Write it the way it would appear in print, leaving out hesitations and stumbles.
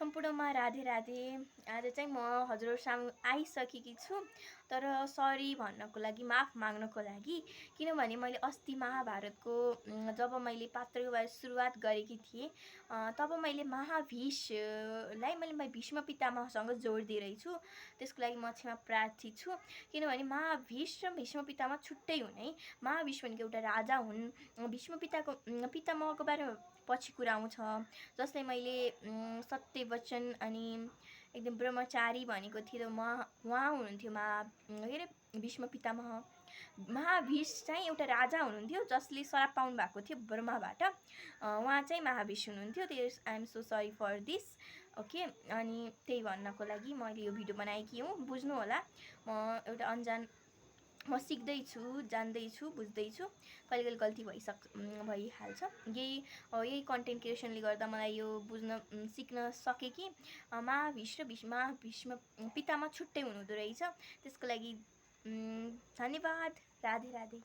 सम्पूर्णमा राधे राधे। आज चाहिँ म हजुरहरूसँग आइसकेकी छु, तर सरी भन्नको लागि, माफ माग्नको लागि, किनभने मैले अस्ति महाभारतको जब मैले पात्रको सुरुवात गरेकी थिएँ तब मैले महाभीषलाई मैले भीष्म पितामहसँग जोडिदिए रहेछु। त्यसको लागि म क्षमा प्रार्थी छु, किनभने महाभीष र भीष्म पितामह छुट्टै हुन् है। महाभीष भनेको एउटा राजा हुन्। भीष्म पितामहको बारेमा पछि कुरा आउँछ, जसलाई मैले सत्यवचन अनि एकदम ब्रह्मचारी भनेको थिएँ। उहाँ हुनुहुन्थ्यो के अरे भीष्म पितामह। महाभीष चाहिँ एउटा राजा हुनुहुन्थ्यो जसले श्राप पाउनु भएको थियो ब्रह्माबाट। उहाँ चाहिँ महाभीष हुनुहुन्थ्यो। I am so sorry for this. Okay, अनि त्यही भन्नको लागि मैले यो भिडियो बनाएकी हुँ। बुझ्नु होला, म एउटा अन्जान, म सिक्दैछु, जान्दैछु, बुझ्दैछु, कहिले कहिले गल्ती भइहाल्छ। यही कन्टेन्ट क्रिएसनले गर्दा मलाई यो बुझ्न सिक्न सकेँ कि महाभीष र भीष्म पितामह छुट्टै हुनुहुँदो रहेछ। त्यसको लागि धन्यवाद। राधे राधे।